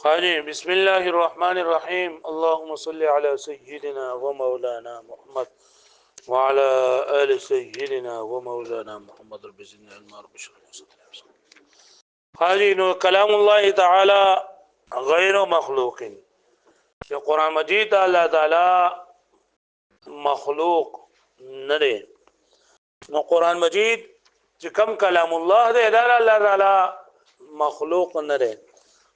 خالي بسم الله الرحمن الرحيم اللهم صل على سيدنا ومولانا محمد وعلى آل سيدنا ومولانا محمد رب زدنا علما رب اشرح لي صدري. خالي نو كلام الله تعالى غير مخلوق. في قرآن مجيد الله تعالى مخلوق نه. نو قرآن مجيد چې کوم کلام الله دی دا الله تعالی مخلوق نه دی.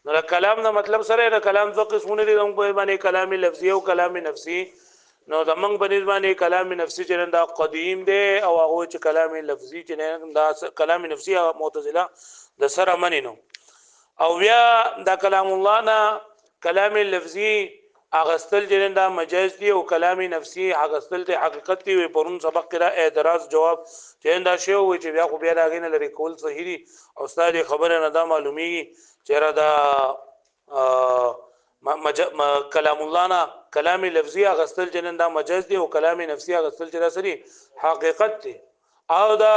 نو کلام دا مطلب سره دا کلام دو قسمونه دي په باندې کلام لفظي او کلام نفسي. نو زمنګ باندې باندې کلام نفسي چې دا قدیم دی او هغه چې کلام لفظي چې دا کلام نفسي معتزله د سره منینو او بیا دا کلام الله نه کلام لفظي اغستل چې دا مجاز دی او کلام نفسي اغستل ته حقیقت دی پرون سبق کې اعتراض جواب چې دا شی و چې بیا خو بیا راغینه لري کول صحیح دي او استاد خبره نه دا معلومیږي چیرې دا کلام الله نه کلام لفظي غسل جنن دا مجاز دی او کلام نفسي غسل جرا سری حقیقت دی او دا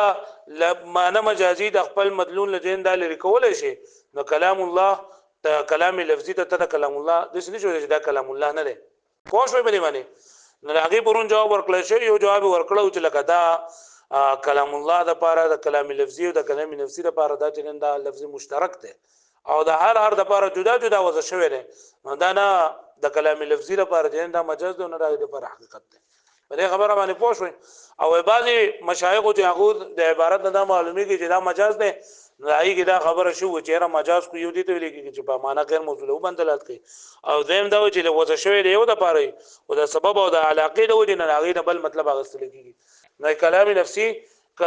معنی مجازي د خپل مدلول لجن دا لري کول شي نو کلام الله ته کلام لفظي ته کلام الله د څه شو دا کلام الله نه دی خو شوي باندې باندې نو هغه پرون جواب ورکړل شي یو جواب ورکړو چې لکه دا کلام الله د پاره د کلام لفظي او د کلام نفسي د پاره دا چې دا لفظي مشترک دی او د هر د لپاره جدا جدا وځ شوی دی دا نه د کلام لفظي لپاره چې دا مجاز دی نه راځي د پر حقیقت دی په دې خبره باندې پوه شئ او بعضي مشایخ او هغه د عبارت نه معلومي کې چې دا مجاز دی نو هغه دا خبره شو چې را مجاز کو یو دي ته ویل چې په معنا غیر موصوله وبندلات کوي او زم دا چې وځ شوی دی یو د پاره او د سبب او د علاقې د وجه نه هغه بل مطلب غوښتل کیږي نو کلام نفسي ک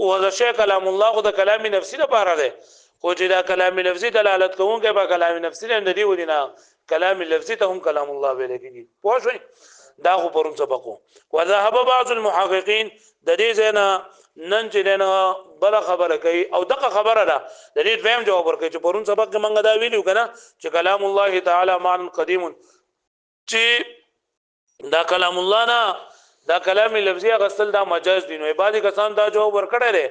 وځ شوی کلام الله او د کلام نفسي لپاره دی خو چې دا کلام لفظي دلالت کوونکی په کلام نفسي نه دی ودینا کلام لفظي ته هم کلام الله ویل کیږي پوه شئ دا خو پرون سبقو وذهب بعض المحققين د دې زنه نن چې نه بل خبره کوي او دغه خبره ده د دې فهم جواب ورکړي چې پرون سبق کې منګه دا ویلو کنه چې کلام الله تعالی مان قدیم چې دا کلام الله نه دا کلام لفظي غسل دا مجاز دي نو عبادت کسان دا جواب ورکړي لري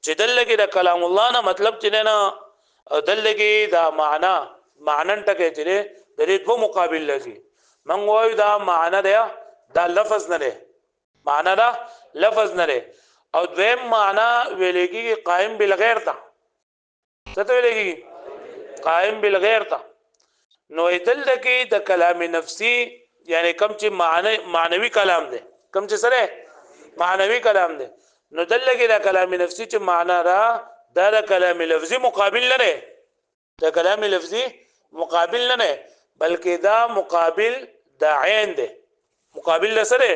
چې دلګي د کلام الله نه مطلب چې نه دلګي دا معنن ټکه چې د دې په مقابل لږي من وایو دا معنی ده دا لفظ نه ده معنی دا لفظ نه ده او دویم معنی ویلېږي قائم بالغیر تا څه ته ویلېږي قائم بالغیر تا نو دلګي د کلام نفسي یعنی کم چې معنوي کلام ده کم چې سره معنوي کلام ده نو دلګي دا کلام نفسي چې معنا را دا کلام لفظي مقابل نه ده دا کلام لفظي مقابل نه ده بلکې دا مقابل د عین ده مقابل سره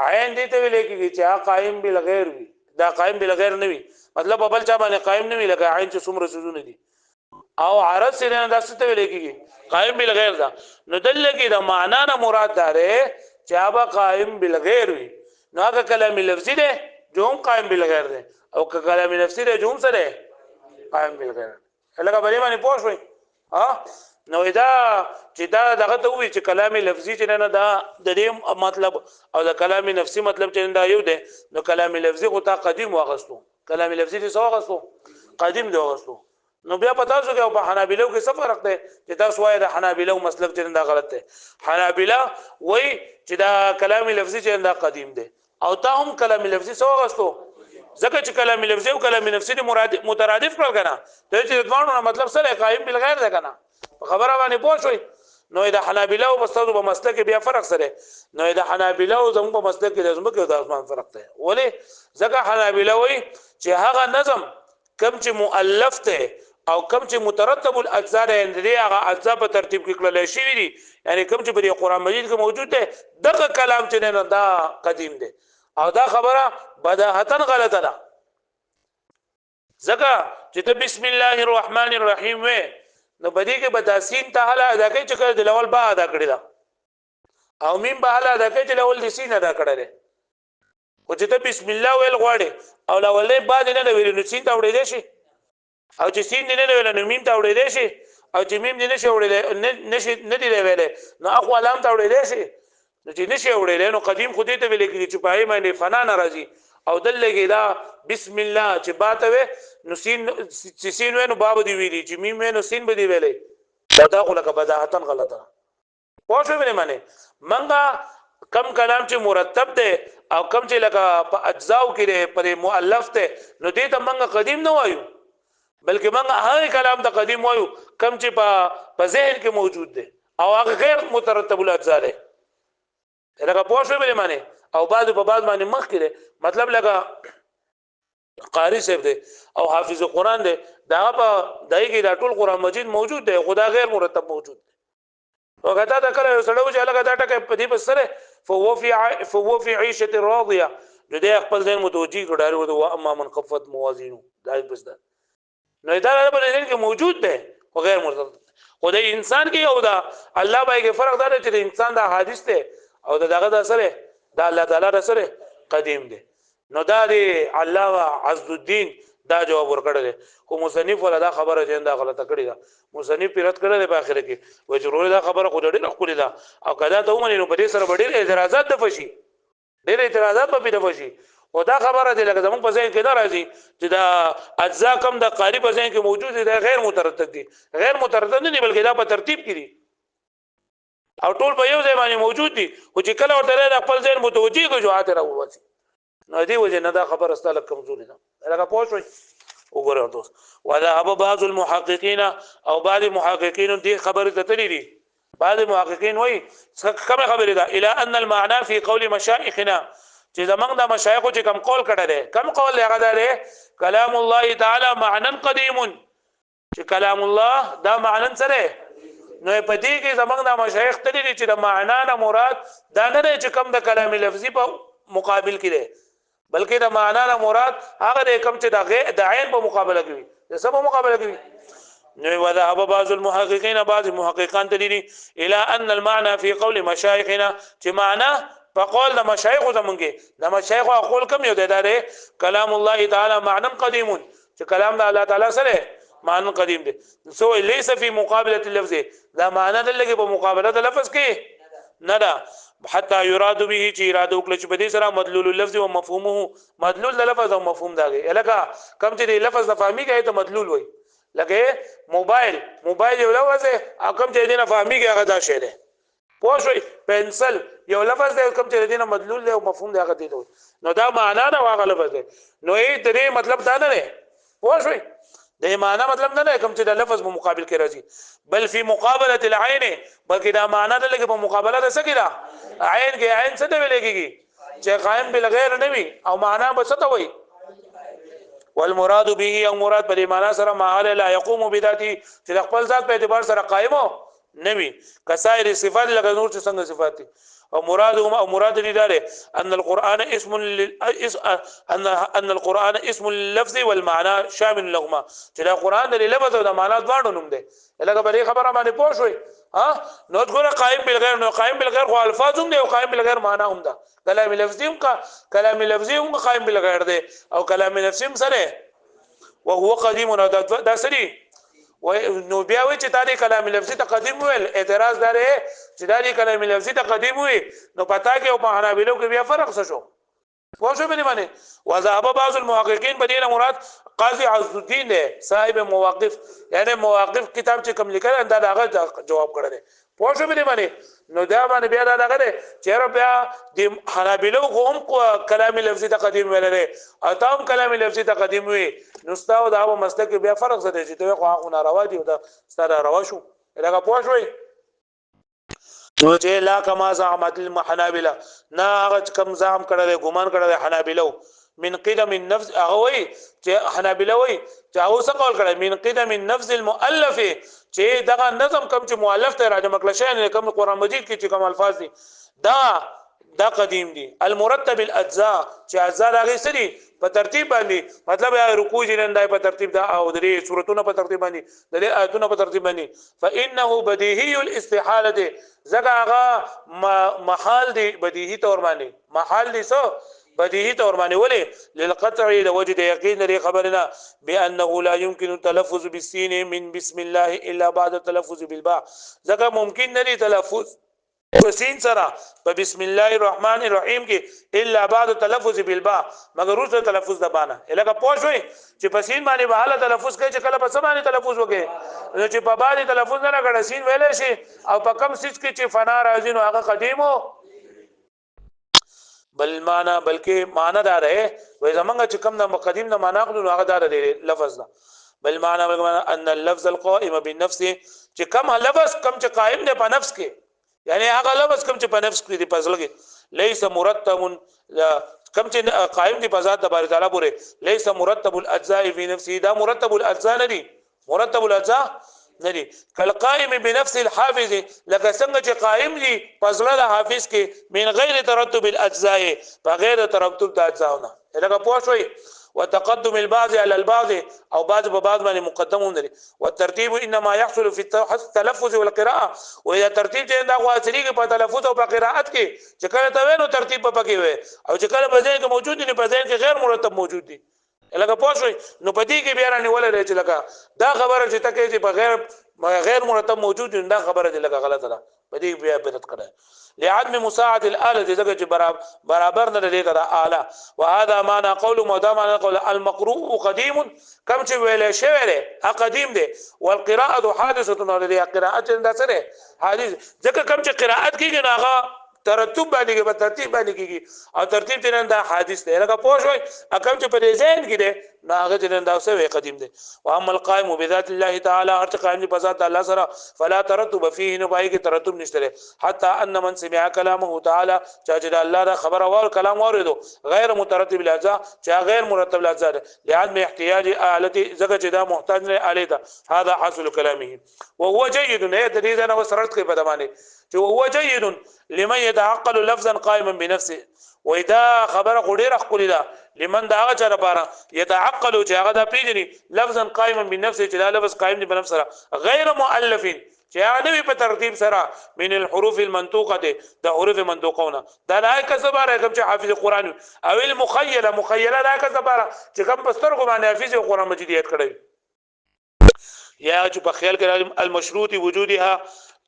عین دي ته ویل کېږي چې قائم بالغیر وي دا قائم بالغیر نه وي مطلب بل چا باندې قائم نه وي لکه عین چې څومره سوزونه دي او عرض سره دا څه ته ویل کېږي قائم بالغیر دا نو دلګي دا معنا نه مراد ده چې هغه قائم بالغیر وي نو هغه کلام لفظي ده جو هم قائم بالغیر ده او که کلام نفسي ده جو هم سره قائم بالغیر لکه بلې باندې پوه شئ ها نو دا چې دا دغه ته وی چې کلام لفظي چې نه دا د دې مطلب او د کلام نفسي مطلب چې دا یو ده نو کلام لفظي خو تا قدیم واغستو کلام لفظي دې سو واغستو قدیم دی واغستو نو بیا پتا شو چې په حنابلو کې څه فرق دی چې تاسو وایي د حنابلو مسلک چې دا غلط دی حنابلہ وایي چې دا کلام لفظي چې دا قدیم دی او تا هم کلام لفظي سو واغستو ځکه چې کلام لفظي او کلام نفسي دې مترادف کړل کنه ته چې دوه مطلب سره قائم بالغیر ده کنه خبره باندې پوه شئ نو د حنابلہ او استادو په مسلک بیا فرق سره نو د حنابلہ او زموږ په مسلک کې زموږ کې د اسمان فرق دی ولی ځکه حنابلہ وایي چې هغه نظم کم چې مؤلف ته او کم چې مترتب الاجزاء دی هغه اجزاء په ترتیب کې کړل شوی دي یعنی کم چې په قرآن مجید کې موجود دی دغه کلام چې نه دا قدیم دی او دا خبره بداهتن غلطه ده ځکه چې ته بسم الله الرحمن الرحیم وې نو بدی کې بداسین ته حاله ادا کوي چې کله د لول با ادا کړی دا او میم به حاله ادا کوي چې لول د سین ادا کړی دی او چې ته بسم الله ویل غواړي او لولې بعد نه ویل نو سین ته وړې دی شي او چې سین نه ویل نو میم ته وړې دی شي او چې میم نه شي وړې نشي نه دی ویل نو اخو علام ته وړې دی شي نو چې نشي وړې نو قدیم خو دې ته ویل کې چې پای باندې فنا ناراضي او دلګي دا بسم الله چې باته نو سین نو باب دی ویلي چې میم نو سین به دی ویلې دا خو لکه بداهتن غلطه پوه شو به معنی منګه کم کلام چې مرتب دی او کم چې لکه په اجزاو کې پر مؤلف ته نو دې ته منګه قدیم نه وایو بلکې منګه هغه کلام ته قدیم وایو کم چې په ذهن کې موجود دی او هغه غیر مترتب الاجزاء دی لکه پوه شو به معنی او بعد په بعد باندې مخ کې مطلب لکه قاری صاحب دی او حافظ قرآن دی دا په دای کې دا ټول قرآن مجید موجود دی خدا غیر مرتب موجود دی او کته دا کله سړیو چې لکه دا ټکه په دې بسره فهو في عيشه راضيه د دې خپل ځین متوجي کړه او اما من خفت موازینو دا بس دا نو دا په دې کې موجود دی او غیر مرتب خدای انسان کې او دا الله باندې کې فرق دا چې انسان دا حادث دی او دغه د سره دا الله تعالی سره قدیم دی نو دا دی علامه عز الدین دا جواب ورکړل خو مصنف ولا دا خبره چې دا غلطه کړی دا مصنف پیرت کړل په اخر کې و ضرور دا خبره خو ډېر خولي دا او کدا ته ومني نو په دې سره ډېر اعتراضات د فشي ډېر اعتراضات په دې فشي او دا خبره دی لکه زموږ په ځای کې دا راځي چې دا اجزا کم د قاری په ځای کې موجود دي دا غیر مترتب دي غیر مترتب نه بلکې دا په ترتیب کې دي او ټول په یو ځای باندې موجود دي او چې کله ورته د خپل ځای متوجي کو جوات راوځي نو دی وجه نه دا خبر استاله کمزوري ده لکه پوه شئ وګوره دوست وذهب بعض المحققين او بعض المحققين دي خبر ته تللی دي بعض المحققين وایي کوم خبره ده الى ان المعنى في قول مشايخنا چې زمنګ د مشایخو چې کم قول کړه کم قول هغه ده کلام الله تعالی معنى قديم چې کلام الله دا معنی سره نو په دې کې زمنګ د مشایخ تللی دي چې د معنا نه مراد دا نه چې کم د کلام لفظي په مقابل کې ده بلکې د معنا نه مراد هغه کم چې د عین په مقابله کوي د سبب مقابله کوي نو وذهب بعض المحققين بعض المحققان تدري الى ان المعنى في قول مشايخنا چې معنا په قول د مشایخ زمونږه د مشایخ اقول کم یو ده کلام الله تعالی معنى قديم چې کلام د الله تعالی سره معنى قدیم دي سو ليس في مقابله اللفظ دا معنا د لګي په مقابله د لفظ کې نه ده حتى يراد به چې اراده وکړي چې په دې سره مدلول اللفظ او مفهومه مدلول د لفظ او مفهوم داږي الکه کم چې د لفظ د فهمي کې ته مدلول وای لکه موبایل یو لفظ او کم چې دینه فهمي کې هغه دا شی دی پوه شئ پنسل یو لفظ دی کم چې دینه مدلول دی او مفهوم دی هغه دی نو دا معنا نه واغه لفظ دی نو یې درې مطلب دا نه دی پوه شئ د معنا مطلب نه کوم چې د لفظ په مقابل کې راځي بل فی مقابله العين بلکې دا معنا د لګي په مقابله د سګرا عین کې عین څه دی لګيږي چې قائم بالغیر نه وي او معنا به څه وي والمراد به او مراد په معنا سره معال لا يقوم بذاته چې خپل ذات په اعتبار سره قائم نه وي کسائر صفات لکه نور چې څنګه صفات دي او مراد دي دار ان القران اسم ان القران اسم اللفظ والمعنى شامل لهما چې دا قران د لفظ او د معنا دواړو نوم دي لکه به خبره باندې پوه شوي ها نو ګوره قائم بالغیر نو قائم بالغیر خو الفاظ هم دي او قائم بالغیر معنا هم ده کلام لفظي هم کلام لفظي هم قائم بالغیر ده او کلام نفسي هم سره وهو قديم دا سری نو بیا وی چې تاریخ کلام لفظي تقدیم ویل اعتراض داره چې تاریخ کلام لفظي تقدیم وي نو پتا کې او په حنابلو کې بیا فرق څه شو پوه شو به معنی وذهب بعض المحققين بدین مراد قاضي عز الدین ده صاحب مواقف یعنی مواقف کتاب چې کوم لیکل دا هغه جواب کړی پوه شو به معنی نو دا باندې بیا دا هغه چې بیا د حنابلو هم کلام لفظي تقدیم ویل لري او تام کلام لفظي تقدیم وي نو ستاسو دا په مسلک کې بیا فرق څه دی چې ته خو ناروا دي او دا ستاره روا شو لکه پوه شوي نو چې لا کما زعمت الحنابلة نا هغه کم زعم کړل ګمان کړل حنابلو من قدم النفس هغه وي چې حنابلة وي چې هغه څه قول کړل من قدم النفس المؤلف چې دغه نظم کم چې مؤلف ته راځي مکل شي کم قرآن مجید کې چې کوم الفاظ دي دا قدیم دي المرتب الاجزاء چې اجزاء هغه سری په ترتیب باندې مطلب رکوع جنندای په ترتیب دا او درې سورتونه په ترتیب باندې درې آیتونه په ترتیب باندې فانه بدیهی الاستحاله زګه محال دی بدیهی تور باندې محال دي سو بدیهی تور باندې ولې للقطع لوجد یقین لري خبرنا بانه لا يمكن التلفظ بالسين من بسم الله الا بعد التلفظ بالباء زګه ممکن نه تلفظ وسین سره په بسم الله الرحمن الرحیم کې الا بعد تلفظ بالباء مگر روسه تلفظ د بانا الګه پوښوي چې په سین باندې به حالت تلفظ کوي چې کله په سبانه تلفظ وکي چې په باندې تلفظ نه لګړ سین ویلې شي او په کم سیس کې چې فنا راځي نو هغه قدیمو بل معنا بلکې معنا دار ہے وای زمونږ چې کم د مقدم نه معنا خلو هغه دار دی لفظ دا بل معنا ان اللفظ القائم بالنفس چې کم لفظ کم چې قائم دی په نفس کې یعنی هغه لفظ کم چې په نفس کې دی پزل کې ليس مرتب کم چې قائم دی په ذات د باري تعالی پورې ليس مرتب الاجزاء في نفسه دا مرتب الاجزاء نه دي مرتب الاجزاء نه دي کالقائم بنفس الحافظ لکه څنګه چې قائم دي پزل د حافظ کې من غیر ترتب الاجزاء بغیر ترتب د اجزاء نه لکه پوښوي وتقدم البعض على البعض او بعض ببعض باندې مقدم هم لري والترتيب انما يحصل في التلفظ والقراءه واذا ترتیب چې دا غواصلي کې په تلفظ او په قراءت کې چې کله ته وینو ترتیب په پکې وي او چې کله په ځای کې موجود دي په ځای کې غیر مرتب موجود دي لکه پوښوي نو په دې کې بیا نه ولر چې لکه دا خبره چې تکي چې غیر مرتب موجود دي دا خبره دي لکه غلطه ده په دې بیا بدت کړه لعدم مساعد الاله دغه چې برابر نه لري دا اله وهذا معنى قول مدام قول المقروء قديم كم چې ویل شوی دی قدیم دی والقراءه حادثه لري قراءت دا سره حادث ځکه کم چې قراءت کیږي ناغه ترتیب باندې کې په ترتیب باندې کېږي او ترتیب ترنده دا حادث دی لکه پوښوي اکم چې په ذهن کې دی ناغه ترنده اوسه وی قدیم دی واما القائم بذات الله تعالی هر څه قائم په ذات الله سره فلا ترتب فيه نو پای کې ترتب نشته حتى ان من سمع كلامه تعالی چې الله دا خبر اور کلام اوریدو غیر مترتب الاجزاء چې غیر مرتب الاجزاء لعدم احتیاج الالتی زګه چې دا محتاج نه الی دا هذا حاصل کلامه وهو جيد نه د دې نه وسرت کې په دمانه چې هو جيد لمن يتعقل لفظا قائما بنفسه واذا خبر غډير خپل دا لمن دا هغه چر لپاره يتعقل چې هغه دا پیژني لفظا قائما بنفسه چې دا لفظ قائم دي بنفس سره غیر مؤلف چې هغه نوی په ترتیب سره من الحروف المنطوقه د حروف منطوقونه دا لای کسباره کوم چې حافظ قران او المخيله دا کسباره چې کوم پستر کو باندې حافظ قران مجید یاد کړی یا چې په خیال کې المشروط وجودها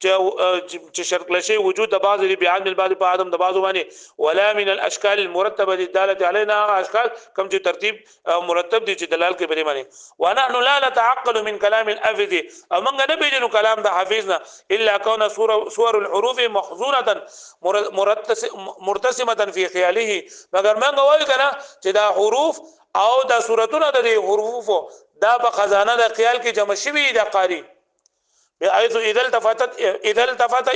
چې شرط لشي وجود د بعض بیان البعض په ادم د بعض باندې ولا من الاشكال المرتبه الداله علينا اشكال كم چې ترتیب مرتب دي چې دلال کې بری معنی ونحن لا نتعقل من كلام الافذ امنګ نه بيجنو کلام د حافظنا الا كون صور الحروف مخزونه مرتسمه في خياله مگر منګ وای کنه چې دا حروف او دا صورتونه د حروف دا په خزانه د خیال کې جمع شوی د قاری بحيث اذا التفت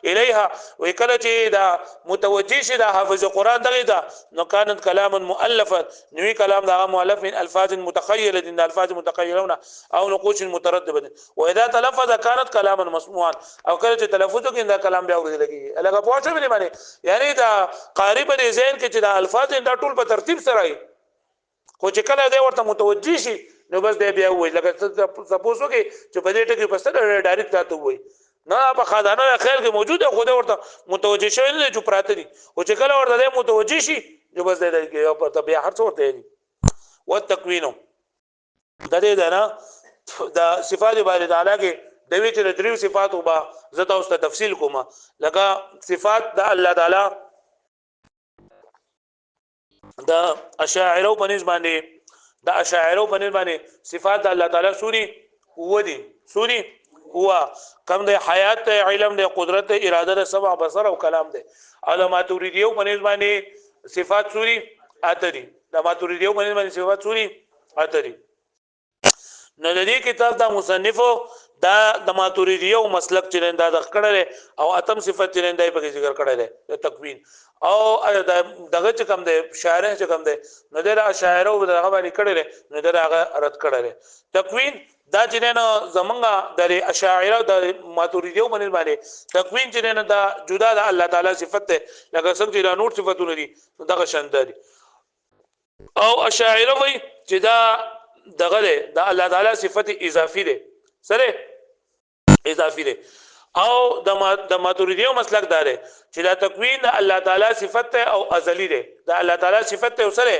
اليها وکله چې دا متوجي شي دا حافظ قران دغه دا نو كانت كلاما مؤلفا نوې کلام دا مؤلف من الفاظ متخيله ان الفاظ متخيلون او نقوش متردده واذا تلفظ كانت كلاما مسموعا او کله چې تلفظ کوي دا کلام بیا ورته لګي الګا پوښتنه باندې معنی یعنی دا قاری په ذهن کې چې دا الفاظ دا ټول په ترتیب سره وي خو چې کله دی ورته متوجي شي نو بس دی بیا وای لکه سپوز وکي چې په دې ټکی پسته ډایرکټ تاسو وای نه په خزانه خیال کې موجوده خو دی ورته متوجي شوی نه چې پراته دي او چې کله ورته دی متوجي شي نو بس دی کې په بیا هر څه ورته دي والتکوین د دې نه د صفات بارے تعالی کې د وی چې دریو صفات وبا زته اوس تفصیل کوم لکه صفات د الله تعالی د اشاعره په نسبت باندې د اشاعره په نسبت باندې صفات د الله تعالی سوري هو دي سوري هو کم د حیات علم د قدرت اراده د سمع بصر او کلام دي او ماتوریدیو په نسبت باندې صفات سوري اتري د ماتوریدیو په نسبت باندې صفات سوري اتري نو د دې کتاب د مصنفو دا د ماتوریدیو مسلک چې دا د کړه او اتم صفت چې دا په ذکر کړه ده تکوین او دغه چې کوم دی شاعر چې کوم دی نو د شاعر او دغه باندې کړه نو دغه رد کړه تکوین دا چې نه زمونږه د اشاعره د ماتوریدیو باندې تکوین چې نه دا جدا د الله تعالی صفت ده لکه څنګه چې نور صفاتونه دي دغه شند دي او اشاعره وای چې دا دغه د الله تعالی صفت اضافي ده سره اضافي ده او د ماتوریدیو مسلک دار چې دا تکوین د الله تعالی صفت او ازلی ده د الله تعالی صفت او سره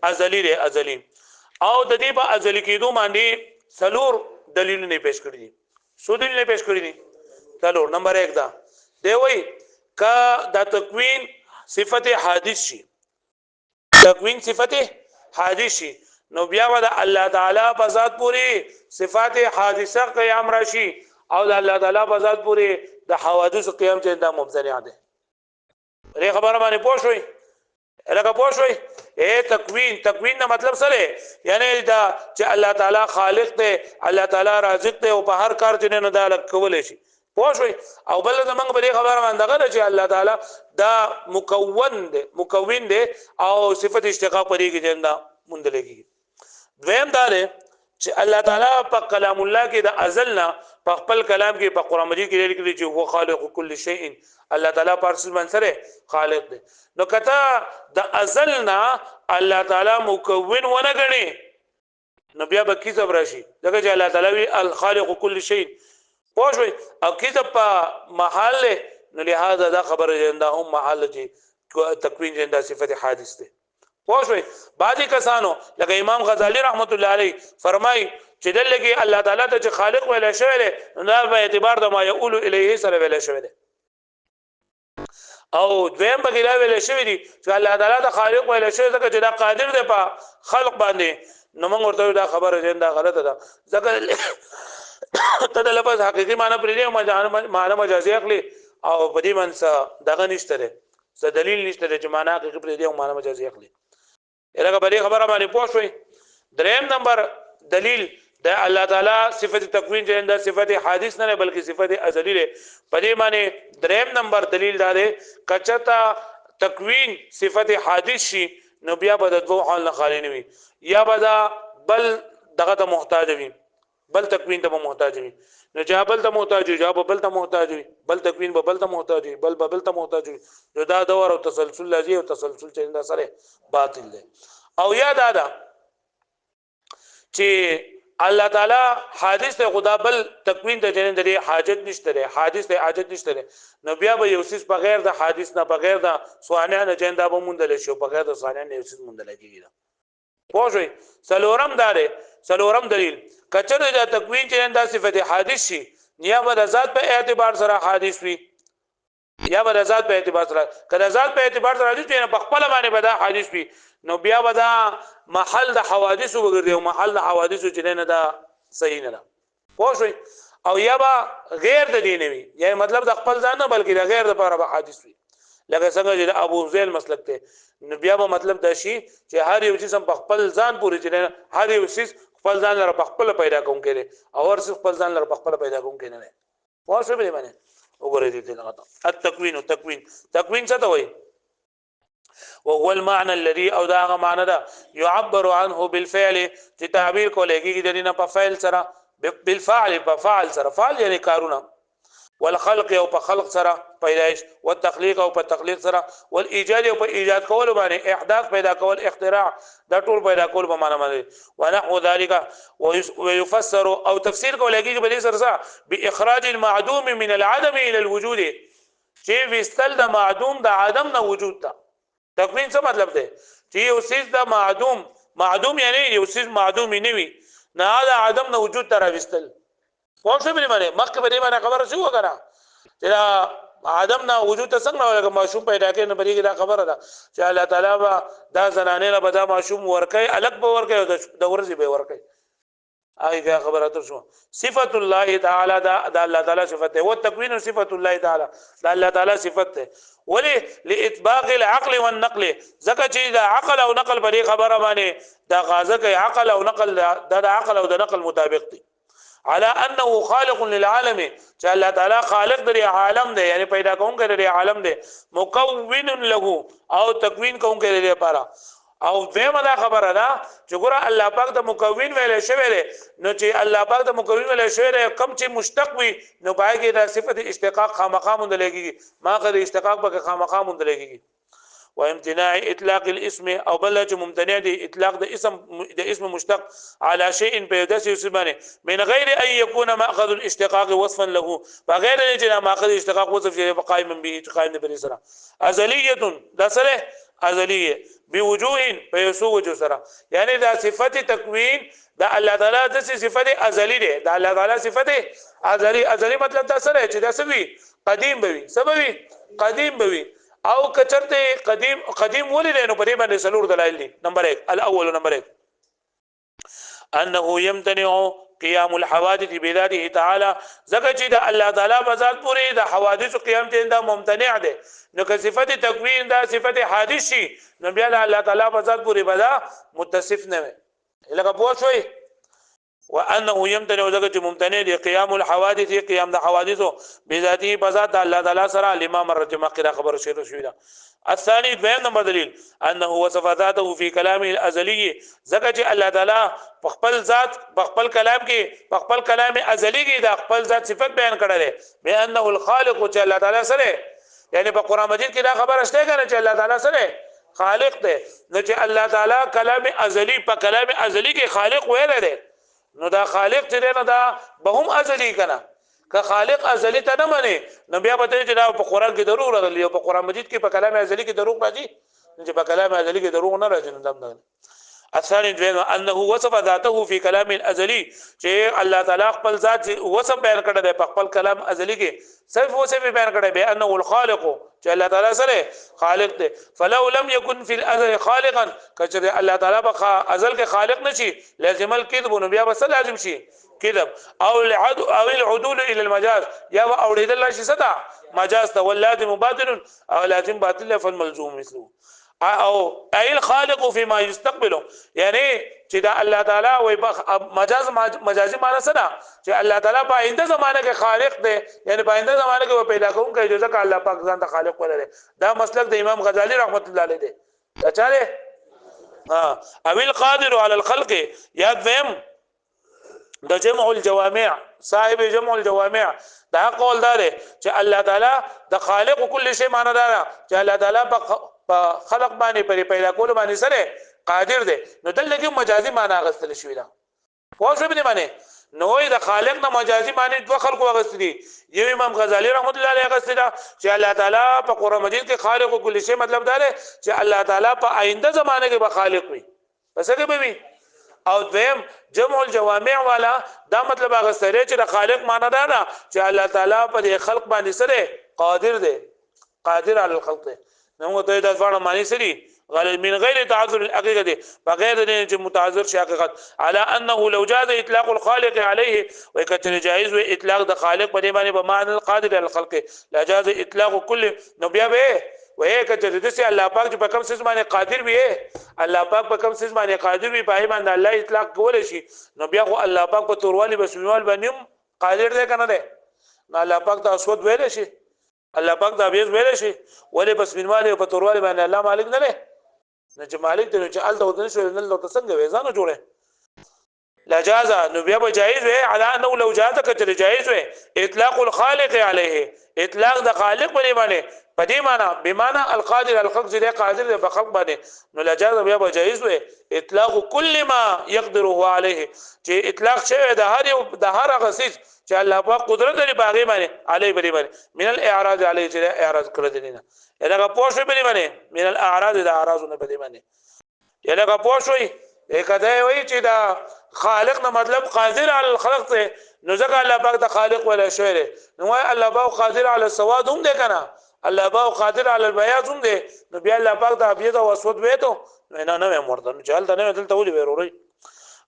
ازلی ده ازلی او د دې په ازلی کېدو باندې سلور دلیل نه پیش کړی دي سو دلیل نه پیش کړی دي سلور نمبر 1 دا دی وای ک دا تکوین صفت حادث شي تکوین صفت حادث شي نو بیا ود الله تعالی په ذات پوری صفات حادثه قیام راشي او د الله تعالی په ذات پوری د حوادث قیام چې دا ممتنع ده ری خبره باندې پوښوي لکه پوښوي تکوین نه مطلب سره یعنی دا چې الله تعالی خالق دی الله تعالی رازق دی او په هر کار چې نه دا کولای شي پوښوي او بل زمنګ په خبره باندې غره چې الله تعالی دا مکون دی او صفت اشتقاق پرې کې جندا مونږ لګي دویم دا دی چې الله تعالی په کلام الله کې د ازلنا په خپل کلام کې په قران مجید کې لیکلي چې هو خالق کل شیء الله تعالی پارسل منسره خالق دی نو کته د ازلنا الله تعالی مکون ونه غني نو بیا به کیسه راشي دغه چې الله تعالی وی الخالق کل شیء پوښوي او کیسه په محل نو لہذا دا خبره جندا هم محل چې تکوین جندا صفت حادث دی پوښوي بعضی کسانو لکه امام غزالی رحمت الله علیه فرمای چې دلته الله تعالی ته چې خالق ویل شوی دی نو په اعتبار د ما یقول الیه سره ویل شوی دی او دویم بګیلا ویل شوی دی چې الله تعالی ته خالق ویل شوی ځکه چې دا قادر دی په خلق باندې نو موږ ورته دا خبره جندا غلطه ده ځکه ته د لفظ حقيقي معنی پرې معنی مجازي اخلي او په دې منځ دغه نشته ده څه دلیل نشته چې معنی حقيقي پرې دی او معنی مجازي اخلي الهغه بلې خبره باندې پوښوي دریم نمبر دلیل د الله تعالی صفت تکوین چې د صفت حادث نه بلکې صفت ازلی ده په دې معنی دریم نمبر دلیل دا ده کچتا تکوین صفت حادث شي نو بیا به د دوه حال نه خالی نه وي یا به بل دغه ته محتاج وي بل تکوین ته محتاج وي نو جابل ته محتاج وي جواب بل ته محتاج وي بل تکوین به بل ته محتاج وي بل ته محتاج وي جدا دور او تسلسل لازم او تسلسل چې دا سره باطل ده او یاد ادا چې الله تعالی حادث ته خدا بل تکوین ته جن د حاجت نشته ده حادث ته حاجت نشته ده نو بیا به یو څه بغیر د حادث نه بغیر د سوانه نه جن دا به مونږ شو بغیر د سوانه نه یو څه مونږ لګیږي پوښوي سلورم دلیل کچره د تکوین چې د صفت حادث شي یا به ذات په اعتبار سره حادث وي یا به ذات په اعتبار سره کله ذات په اعتبار سره حادث نه په خپل باندې به دا حادث وي نو بیا به دا محل د حوادث وګرځي او محل د حوادث چې نه دا صحیح نه ده پوښوي او یا به غیر د دین وي یا مطلب د خپل ځان نه بلکې د غیر لپاره به حادث وي لکه څنګه چې ابو زیل مسلک ته نو بیا به مطلب دا شي چې هر یو چیز په خپل ځان پوری چې هر یو چیز خپل ځان لپاره خپل پیدا کوم کړي او هر څه خپل ځان لپاره خپل پیدا کوم کړي نه پوښوي به باندې وګورئ دې لغته تکوین څه ته وایي وهو المعنى الذي او دا معنی ده يعبر عنه بالفعل چې تعبیر کولېږي د دې نه په فعل سره بالفعل په فعل سره فعل یعنی کارونه والخلق او په خلق سره پیدائش والتخلیق او په تخلیق سره والايجاد او په ایجاد کول باندې احداث پیدا کول اختراع دا ټول پیدا کول په معنا باندې ونحو ذلك ويفسر او تفسیر کولېږي په دې سره باخراج المعدوم من العدم الى الوجود چې وستل د معدوم د عدم نه وجود ته تکوین څه مطلب دی چې یو څیز د معدوم یعنی یو څیز معدوم نه وي نه د عدم نه وجود ته راوستل پوښتنه به باندې مخکې به باندې خبره شو وکړه چې عدم نه وجود ته څنګه ولګه ماشوم پیدا کړي نه بریګه دا خبره ده چې الله تعالی دا زنانه له بدا ماشوم ورکي الګ به ورکي د ورځي به ورکي اګه خبره تر شو صفات الله تعالی دا الله تعالی صفته او تکوین صفات الله تعالی دا الله تعالی صفته ولی لاطباق العقل والنقل زکه چې دا عقل او نقل په دې خبره باندې دا غازه کوي عقل او نقل دا عقل او د نقل مطابق دي على انه خالق للعالم چې الله تعالی خالق د عالم دی یعنی پیدا کوونکی د عالم دی مکون له او تکوین کوونکی دی لپاره او دیمه دا خبره ده چې ګوره الله پاک د مکون ویل شوی دی نو چې الله پاک د مکون ویل شوی دی کم چې مشتق وي نو پای کې د صفت اشتقاق خامخا مونږ لګيږي ما قد اشتقاق به خامخا مونږ لګيږي وامتناع اطلاق الاسم او بل چې ممتنع دي اطلاق د اسم مشتق على شيء بيدس يسمانه من غير ان يكون ماخذ الاشتقاق وصفا له بغیر ان ماخذ الاشتقاق وصف قائم به قائم به سره ازليه ده سره ازلی بوجوه په یسو وجو سره یعنی دا صفت تکوین دا الله تعالی د صفت ازلی ده دا الله تعالی صفت ازلی مطلب دا سره چې دا سوي قدیم بوي سبوي قدیم بوي او کچرته قدیم ولې نو په دې باندې سلور دلایل دي نمبر 1 الاول نمبر 1 انه يمتنع قيام الحوادث بذاته تعالى زکه چې د الله تعالی په ذات پورې د حوادث قیام ته دا ممتنع ده نو که صفت تکوین دا صفت حادث شي نو بیا د الله تعالی په ذات پورې بدا متصف نه وي لکه پوه شوي وانه يمتنع زکه چې ممتنع دي قيام الحوادث قيام د حوادث بذاته په ذات الله تعالی سره الامام مرتبه مخکره خبر شوی ده الثاني دویم نمبر دلیل انه وصف ذاته في كلامه الازلي زکه چې الله تعالی په خپل ذات په خپل کلام کې په خپل کلام ازلی کې د خپل ذات صفت بیان کړل دی بانه الخالق چې الله تعالی سره یعنی په قران مجید کې دا خبر شته کنه چې الله تعالی سره خالق دی نو چې الله تعالی کلام ازلی په کلام ازلی کې خالق ویل دی نو دا خالق چې نه دا به هم ازلی کنه که خالق ازلی ته نه مني نو بیا به چې دا په قران کې دروغ راغلی او په قران مجید کې په کلام ازلی کې دروغ راځي چې په کلام ازلی کې دروغ نه راځي نو دم الثاني دویم انه وصف ذاته في كلام الازلي چې الله تعالی خپل ذات وصف بیان کړی دی په خپل کلام ازلی کې صرف وصف بیان کړی دی انه الخالق چې الله تعالی سره خالق دی فلو لم يكن في الازل خالقا کچره الله تعالی په ازل کې خالق نشي لازم الكذب نو بیا بس لازم شي كذب او العدول الى المجاز یا اورید الله شي صدا مجاز ته ولازم باطل او لازم باطل فالملزوم مثله او اي الخالق فيما يستقبله یعنی چې دا الله تعالی وي مجازي معنی څه چې الله تعالی په آینده زمانه کې خالق دی یعنی په آینده زمانه کې پیدا کوونکی اجازه کا الله پاک ځان ته خالق ولري دا مسلک د امام غزالی رحمت الله علیه دی چاله او القادر على الخلق یا دویم د جمع الجوامع صاحب جمع الجوامع دا قول دار چې الله تعالی د خالق کل شی معنی دار چې الله تعالی په خلق باندې پر پیدا کول باندې سره قادر دی نو دلته مجازي معنی غستل شوی دا خو څه به معنی نو د خالق نه مجازي معنی دوه خلق غستل دي یو امام غزالی رحمت الله علیه غستل دا چې الله تعالی په قران مجید کې خالق کل شی مطلب دا دی چې الله تعالی په آینده زمانه کې به خالق وي پس کې به وي او دویم جمع الجوامع والا دا مطلب هغه سره چې د خالق معنی دا ده چې الله تعالی په خلق باندې سره قادر دی قادر علی الخلق نو ته دا ځوان معنی سری غیر من غیر تعذر الحقیقه دي بغیر د متعذر شي حقیقت على انه لو جاز اطلاق الخالق عليه وکتر جائز و اطلاق د خالق په معنی په معنی القادر على الخلق لا جاز اطلاق كل نو بیا به وې کچې د سي الله پاک په کوم څه باندې قادر وي الله پاک په کوم څه باندې قادر وي په باندې الله اطلاق کول شي نو بیا خو الله پاک په توروالي بسموال باندې قادر دی کنه دی نو الله پاک ته اسود ویل شي الله پاک دا بیز ویل شي ولې بسموال په توروالي باندې الله مالک نه دی نه چې مالک ته چې ال ته شو نه لو څنګه وې ځانو جوړه لا جاز نو بیا به جائز وي على انه لو جاز کچې جائز وي اطلاق الخالق عليه اطلاق د خالق باندې په دې معنی بمعنى القادر الخلق دې قادر په خلق باندې نو لجاز بیا به جائز وي اطلاق كل ما يقدره عليه چې اطلاق شوی د هر غسیس چې الله په قدرت لري باغې باندې علي باندې من الاعراض عليه چې اعراض کړی دی نه دا پوښښ باندې من الاعراض د اعراضونه باندې دا پوښښ کده وي چې دا خالق نه مطلب قادر على الخلق ته نو ځکه الله پاک د خالق ولا شوی نو الله پاک قادر على السواد هم ده کنه الله پاک قادر على البياض هم ده نو بیا الله پاک د ابيض او اسود وېته نه نه مرده نو چل ته نه دلته ولي وروري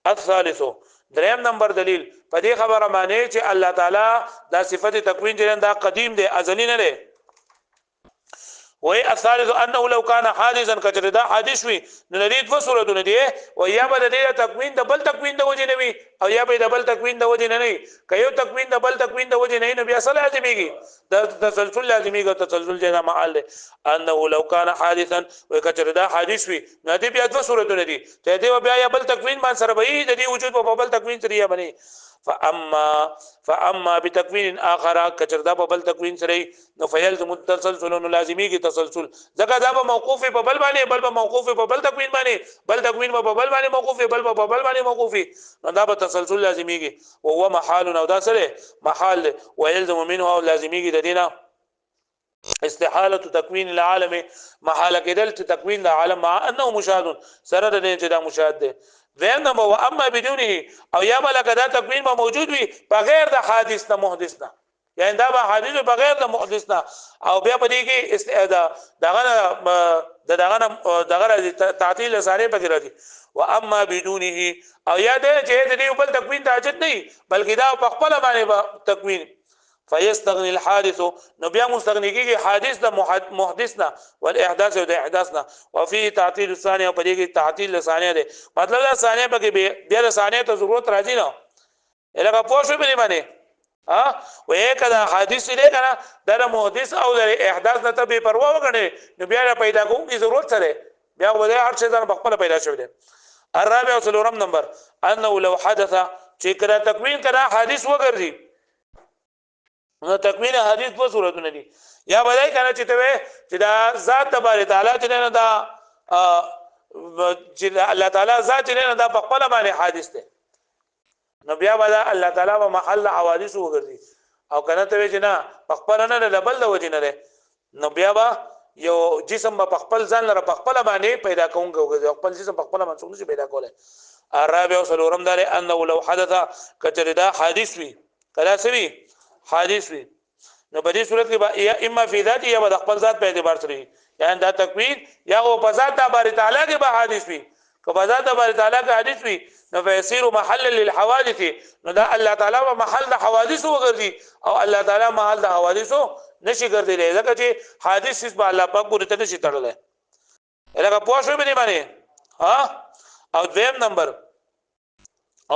الثالث دریم نمبر دلیل په دې خبره معنی چې الله تعالی دا صفت تکوین جن دا قدیم دی ازلی نه دی وهي الثالث انه لو كان حادثا كجردا حادث وي نريد وصورتونه دي او یا به د تکوین د بل تکوین د وجه نه وي او یا به د بل تکوین د وجه نه نه کيو تکوین د بل تکوین د وجه نه بیا اصل لازميږي د تسلسل لازميږي تسلسل جنا معال انه لو كان حادثا وكجردا حادث وي ندي بیا د وصورتونه دي ته دی بیا یا بل تکوین باندې سره وي د دې وجود په بل تکوین سره بني فاما بتکوین اخر کچردا په بل تکوین سره نو فیلزم التسلسل لازمی کی تسلسل ځکه دا به موقوف په بل باندې بل به موقوف په بل تکوین باندې بل تکوین په بل باندې موقوف بل په بل باندې موقوف نو دا به تسلسل لازمی کی او هو محال نو دا سره محال ويلزم منه او لازمی کی د دینه استحاله تکوین العالم محاله کېدل تکوین د عالم مع انه مشاهد سره د دې چې دا مشاهد دی وین نو اما بدونه او یا ملک دا تکوین ما موجود وي بغیر د حادث نه محدث نه یعنی دا به حادث بغیر د محدث نه او بیا په دې کې دغه تعطیل ساره پکې راځي واما بدونه او یا دې چې دې بل تکوین ته حاجت نه بلکې دا په خپل باندې تکوین فيستغني الحادث نو بیا مستغنی کیږي حادث د محدثنا والاحداث او د احداثنا وفي تعطيل الثانيه او په دې کې تعطيل الثانيه ده مطلب دا ثانيه پکې بیا د ثانيه ته ضرورت راځي نو الهغه پوښښ به باندې ها وې کدا حادث دې کنه د محدث او د احداث نه ته به پروا وکړي نو بیا پیدا کوم کی ضرورت سره بیا ولې هر څه ځان خپل پیدا شوی دی الرابع او څلورم نمبر انه لو حدث چې کړه تکوین کړه حادث وګرځي نو تکوین حدیث دو صورتونه دي یا بدای کنه چې ته چې دا ذات تبارک تعالی چې نه دا چې الله تعالی ذات نه دا په خپل باندې حادث ده نو بیا بدا الله تعالی په محل حوادث وګرځي او کنه ته چې نه په خپل نه لبل د وجه نه نو بیا با یو جسم په خپل ځان لپاره په خپل باندې پیدا کوونکی خپل جسم په خپل باندې څنګه پیدا کوله الرابع او څلورم دار انه لو حدث کچردا حادث وی کلا سوي حادث وي نو په دې صورت کې یا اما فی ذات یا د خپل ذات په اعتبار سره یعنی دا تکوین یا او په ذات د تعالی کې به حادث وي که په ذات د تعالی کې حادث وي نو فیصير محل للحوادث نو دا الله تعالی په محل د حوادث وګرځي او الله تعالی محل د حوادث نشي ګرځي ځکه چې حادث په الله پاک پورې ته نشي تړل الهغه پوه شو به باندې ها او دویم نمبر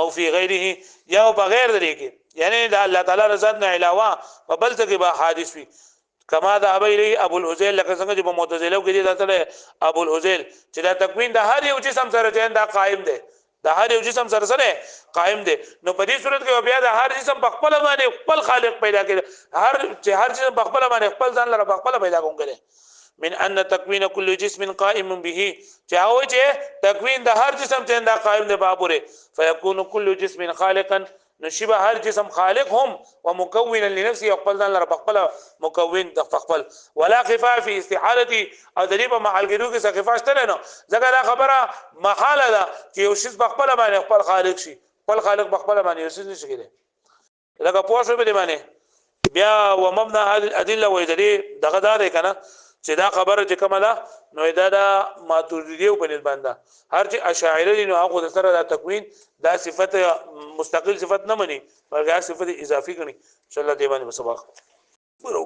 او فی غیره یا بغیر دې کې یعنی دا الله تعالی رضا نه علاوه په بل څه کې به حادث وي کما دا ابی ابو الهذیل لکه څنګه چې په معتزله کې دي دا ابو الهذیل چې دا تکوین د هر یو جسم سره چې دا قائم دی د هر یو جسم سره قائم دی نو په دې صورت کې بیا د هر جسم په خپل باندې خپل خالق پیدا کړي هر جسم په خپل باندې خپل ځان لپاره خپل پیدا کوي من ان تکوین کل جسم قائم به چې تکوین د هر جسم چې دا قائم دی بابره فیکون کل جسم خالقا نشبه هر جسم خالق هم ومكونا لنفسه خپل ځان لپاره خپل مکون د خپل ولا خفاء في استحالتي او د دې په محل کې دوی څه خفاء شته نه ځکه دا خبره محاله ده چې یو شی په خپل باندې خپل خالق شي خپل خالق په خپل باندې یو شی نشي کېدای لکه پوه شو به باندې بیا ومبنى هذه الادله ويدري دغه دا کنه چې دا خبره چې کومه ده نو دا د ماتوریدی په نسبت ده هر چې اشاعره دي نو هغه سره د تکوین دا صفت مستقل صفت نه مني بلکې صفت اضافي کړي ان شاء الله دی باندې سبق ورو